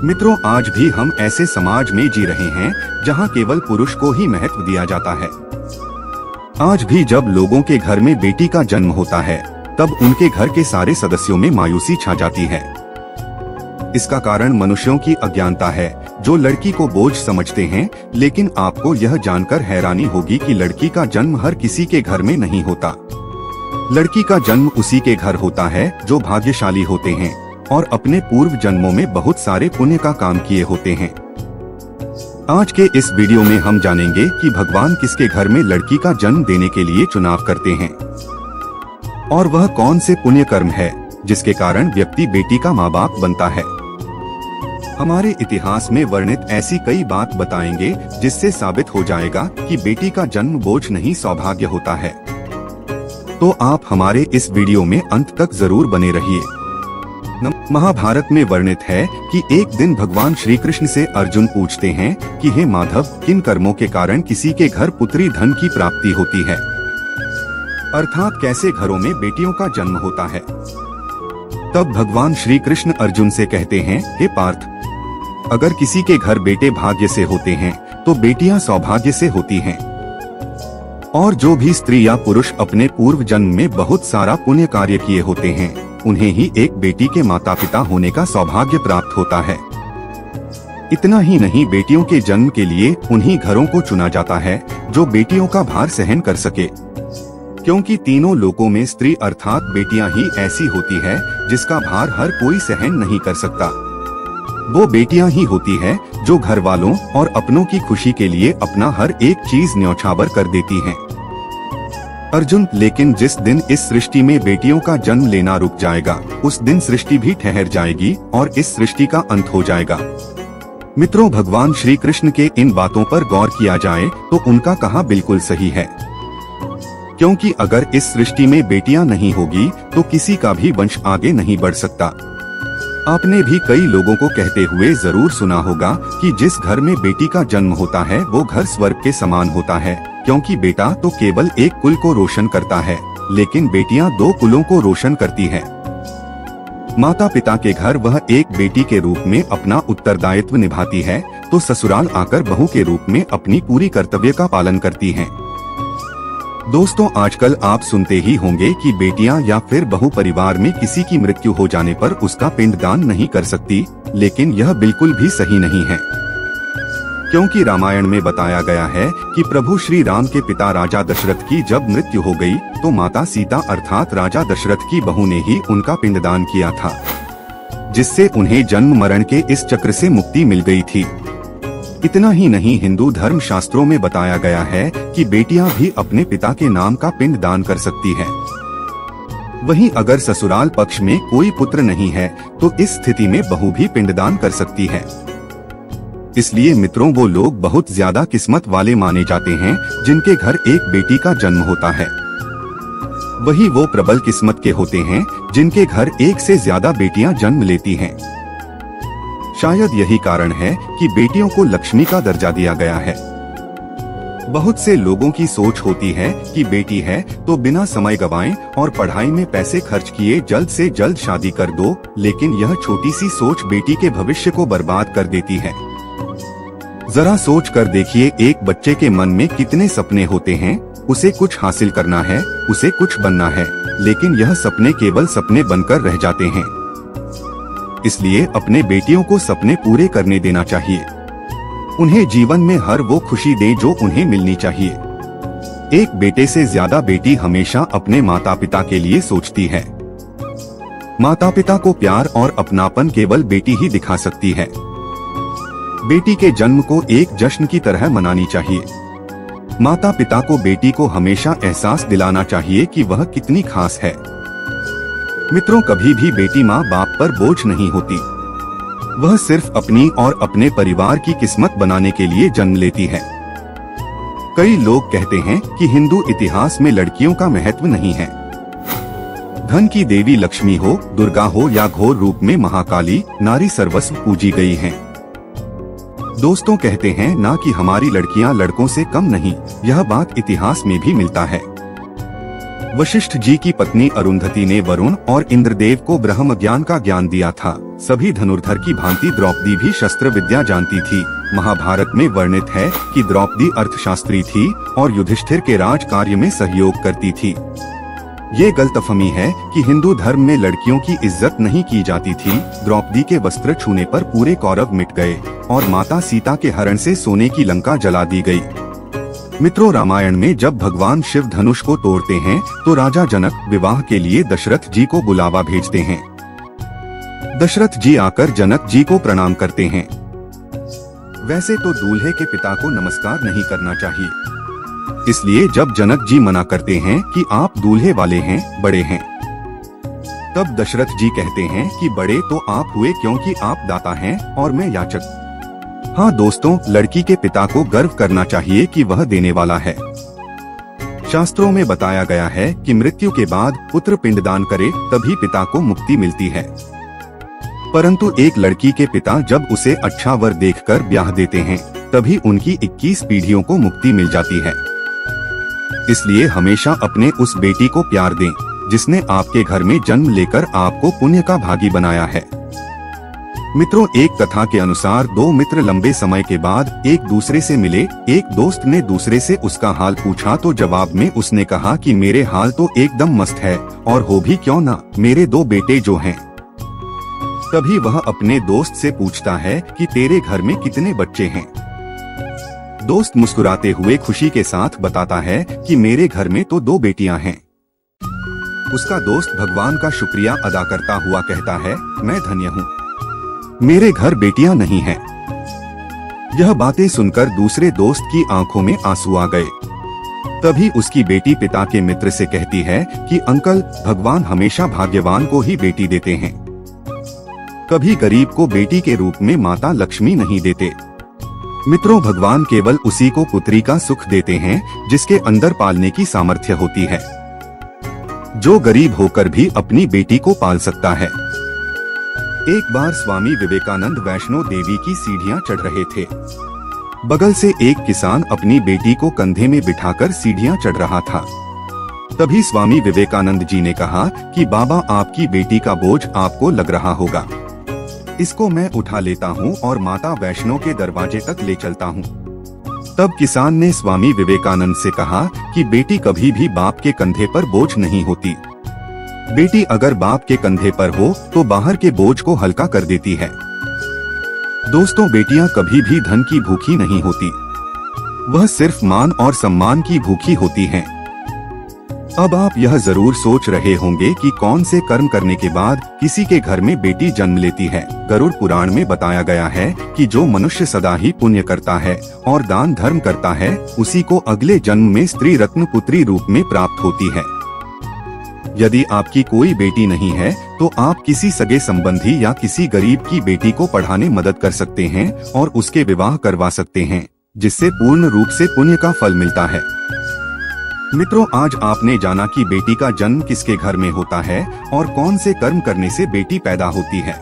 मित्रों, आज भी हम ऐसे समाज में जी रहे हैं जहां केवल पुरुष को ही महत्व दिया जाता है। आज भी जब लोगों के घर में बेटी का जन्म होता है तब उनके घर के सारे सदस्यों में मायूसी छा जाती है। इसका कारण मनुष्यों की अज्ञानता है जो लड़की को बोझ समझते हैं, लेकिन आपको यह जानकर हैरानी होगी कि लड़की का जन्म हर किसी के घर में नहीं होता। लड़की का जन्म उसी के घर होता है जो भाग्यशाली होते हैं और अपने पूर्व जन्मों में बहुत सारे पुण्य का काम किए होते हैं। आज के इस वीडियो में हम जानेंगे कि भगवान किसके घर में लड़की का जन्म देने के लिए चुनाव करते हैं और वह कौन से पुण्य कर्म है जिसके कारण व्यक्ति बेटी का माँ बाप बनता है। हमारे इतिहास में वर्णित ऐसी कई बात बताएंगे जिससे साबित हो जाएगा कि बेटी का जन्म बोझ नहीं सौभाग्य होता है। तो आप हमारे इस वीडियो में अंत तक जरूर बने रहिए। महाभारत में वर्णित है कि एक दिन भगवान श्री कृष्ण से अर्जुन पूछते हैं कि हे माधव, किन कर्मों के कारण किसी के घर पुत्री धन की प्राप्ति होती है, अर्थात कैसे घरों में बेटियों का जन्म होता है। तब भगवान श्री कृष्ण अर्जुन से कहते हैं, हे पार्थ, अगर किसी के घर बेटे भाग्य से होते हैं तो बेटियां सौभाग्य से होती हैं। और जो भी स्त्री या पुरुष अपने पूर्व जन्म में बहुत सारा पुण्य कार्य किए होते हैं उन्हें ही एक बेटी के माता पिता होने का सौभाग्य प्राप्त होता है। इतना ही नहीं, बेटियों के जन्म के लिए उन्हीं घरों को चुना जाता है जो बेटियों का भार सहन कर सके, क्योंकि तीनों लोकों में स्त्री अर्थात बेटियां ही ऐसी होती है जिसका भार हर कोई सहन नहीं कर सकता। वो बेटियां ही होती है जो घर वालों और अपनों की खुशी के लिए अपना हर एक चीज न्यौछावर कर देती हैं। अर्जुन, लेकिन जिस दिन इस सृष्टि में बेटियों का जन्म लेना रुक जाएगा उस दिन सृष्टि भी ठहर जाएगी और इस सृष्टि का अंत हो जाएगा। मित्रों, भगवान श्री कृष्ण के इन बातों पर गौर किया जाए तो उनका कहा बिल्कुल सही है, क्योंकि अगर इस सृष्टि में बेटियां नहीं होगी तो किसी का भी वंश आगे नहीं बढ़ सकता। आपने भी कई लोगों को कहते हुए जरूर सुना होगा कि जिस घर में बेटी का जन्म होता है वो घर स्वर्ग के समान होता है, क्योंकि बेटा तो केवल एक कुल को रोशन करता है लेकिन बेटियां दो कुलों को रोशन करती है। माता पिता के घर वह एक बेटी के रूप में अपना उत्तरदायित्व निभाती है तो ससुराल आकर बहू के रूप में अपनी पूरी कर्तव्य का पालन करती हैं। दोस्तों, आजकल आप सुनते ही होंगे कि बेटियां या फिर बहू परिवार में किसी की मृत्यु हो जाने पर उसका पिंडदान नहीं कर सकती, लेकिन यह बिल्कुल भी सही नहीं है, क्योंकि रामायण में बताया गया है कि प्रभु श्री राम के पिता राजा दशरथ की जब मृत्यु हो गई तो माता सीता अर्थात राजा दशरथ की बहू ने ही उनका पिंडदान किया था, जिससे उन्हें जन्म मरण के इस चक्र से मुक्ति मिल गई थी। इतना ही नहीं, हिंदू धर्म शास्त्रों में बताया गया है कि बेटियां भी अपने पिता के नाम का पिंड दान कर सकती है। वहीं अगर ससुराल पक्ष में कोई पुत्र नहीं है तो इस स्थिति में बहू भी पिंडदान कर सकती है। इसलिए मित्रों, वो लोग बहुत ज्यादा किस्मत वाले माने जाते हैं जिनके घर एक बेटी का जन्म होता है। वही वो प्रबल किस्मत के होते हैं जिनके घर एक से ज्यादा बेटियां जन्म लेती हैं। शायद यही कारण है कि बेटियों को लक्ष्मी का दर्जा दिया गया है। बहुत से लोगों की सोच होती है कि बेटी है तो बिना समय गवाएं और पढ़ाई में पैसे खर्च किए जल्द से जल्द शादी कर दो, लेकिन यह छोटी सी सोच बेटी के भविष्य को बर्बाद कर देती है। जरा सोच कर देखिए, एक बच्चे के मन में कितने सपने होते हैं। उसे कुछ हासिल करना है, उसे कुछ बनना है, लेकिन यह सपने केवल सपने बनकर रह जाते हैं। इसलिए अपने बेटियों को सपने पूरे करने देना चाहिए। उन्हें जीवन में हर वो खुशी दें जो उन्हें मिलनी चाहिए। एक बेटे से ज्यादा बेटी हमेशा अपने माता पिता के लिए सोचती है। माता पिता को प्यार और अपनापन केवल बेटी ही दिखा सकती है। बेटी के जन्म को एक जश्न की तरह मनानी चाहिए। माता पिता को बेटी को हमेशा एहसास दिलाना चाहिए कि वह कितनी खास है। मित्रों, कभी भी बेटी माँ बाप पर बोझ नहीं होती। वह सिर्फ अपनी और अपने परिवार की किस्मत बनाने के लिए जन्म लेती है। कई लोग कहते हैं कि हिंदू इतिहास में लड़कियों का महत्व नहीं है। धन की देवी लक्ष्मी हो, दुर्गा हो या घोर रूप में महाकाली, नारी सर्वस्व पूजी गई हैं। दोस्तों, कहते हैं ना कि हमारी लड़कियां लड़कों से कम नहीं, यह बात इतिहास में भी मिलता है। वशिष्ठ जी की पत्नी अरुंधति ने वरुण और इंद्रदेव को ब्रह्म ज्ञान का ज्ञान दिया था। सभी धनुर्धर की भांति द्रौपदी भी शस्त्र विद्या जानती थी। महाभारत में वर्णित है कि द्रौपदी अर्थशास्त्री थी और युधिष्ठिर के राज कार्य में सहयोग करती थी। ये गलतफहमी है कि हिंदू धर्म में लड़कियों की इज्जत नहीं की जाती थी। द्रौपदी के वस्त्र छूने पर पूरे कौरव मिट गए और माता सीता के हरण से सोने की लंका जला दी गई। मित्रों, रामायण में जब भगवान शिव धनुष को तोड़ते हैं तो राजा जनक विवाह के लिए दशरथ जी को बुलावा भेजते हैं। दशरथ जी आकर जनक जी को प्रणाम करते हैं। वैसे तो दूल्हे के पिता को नमस्कार नहीं करना चाहिए, इसलिए जब जनक जी मना करते हैं कि आप दूल्हे वाले हैं, बड़े हैं, तब दशरथ जी कहते हैं कि बड़े तो आप हुए क्योंकि आप दाता हैं और मैं याचक। हाँ दोस्तों, लड़की के पिता को गर्व करना चाहिए कि वह देने वाला है। शास्त्रों में बताया गया है कि मृत्यु के बाद पुत्र पिंडदान करे तभी पिता को मुक्ति मिलती है। परंतु एक लड़की के पिता जब उसे अच्छा वर देखकर ब्याह देते हैं तभी उनकी 21 पीढ़ियों को मुक्ति मिल जाती है। इसलिए हमेशा अपने उस बेटी को प्यार दें जिसने आपके घर में जन्म लेकर आपको पुण्य का भागी बनाया है। मित्रों, एक कथा के अनुसार दो मित्र लंबे समय के बाद एक दूसरे से मिले। एक दोस्त ने दूसरे से उसका हाल पूछा तो जवाब में उसने कहा कि मेरे हाल तो एकदम मस्त है और हो भी क्यों ना, मेरे 2 बेटे जो हैं। तभी वह अपने दोस्त से पूछता है कि तेरे घर में कितने बच्चे हैं। दोस्त मुस्कुराते हुए खुशी के साथ बताता है कि मेरे घर में तो 2 बेटियां हैं। उसका दोस्त भगवान का शुक्रिया अदा करता हुआ कहता है, मैं धन्य हूँ, मेरे घर बेटियां नहीं हैं। यह बातें सुनकर दूसरे दोस्त की आंखों में आंसू आ गए। तभी उसकी बेटी पिता के मित्र से कहती है कि अंकल, भगवान हमेशा भाग्यवान को ही बेटी देते हैं, कभी गरीब को बेटी के रूप में माता लक्ष्मी नहीं देते। मित्रों, भगवान केवल उसी को पुत्री का सुख देते हैं जिसके अंदर पालने की सामर्थ्य होती है, जो गरीब होकर भी अपनी बेटी को पाल सकता है। एक बार स्वामी विवेकानंद वैष्णो देवी की सीढ़ियां चढ़ रहे थे। बगल से एक किसान अपनी बेटी को कंधे में बिठाकर सीढ़ियां चढ़ रहा था। तभी स्वामी विवेकानंद जी ने कहा कि बाबा, आपकी बेटी का बोझ आपको लग रहा होगा, इसको मैं उठा लेता हूँ और माता वैष्णो के दरवाजे तक ले चलता हूँ। तब किसान ने स्वामी विवेकानंद से कहा कि बेटी कभी भी बाप के कंधे पर बोझ नहीं होती। बेटी अगर बाप के कंधे पर हो तो बाहर के बोझ को हल्का कर देती है। दोस्तों, बेटियां कभी भी धन की भूखी नहीं होती, वह सिर्फ मान और सम्मान की भूखी होती हैं। अब आप यह जरूर सोच रहे होंगे कि कौन से कर्म करने के बाद किसी के घर में बेटी जन्म लेती है। गरुड़ पुराण में बताया गया है कि जो मनुष्य सदा ही पुण्य करता है और दान धर्म करता है, उसी को अगले जन्म में स्त्री रत्न पुत्री रूप में प्राप्त होती है। यदि आपकी कोई बेटी नहीं है तो आप किसी सगे संबंधी या किसी गरीब की बेटी को पढ़ाने मदद कर सकते हैं और उसके विवाह करवा सकते हैं, जिससे पूर्ण रूप से पुण्य का फल मिलता है। मित्रों, आज आपने जाना कि बेटी का जन्म किसके घर में होता है और कौन से कर्म करने से बेटी पैदा होती है।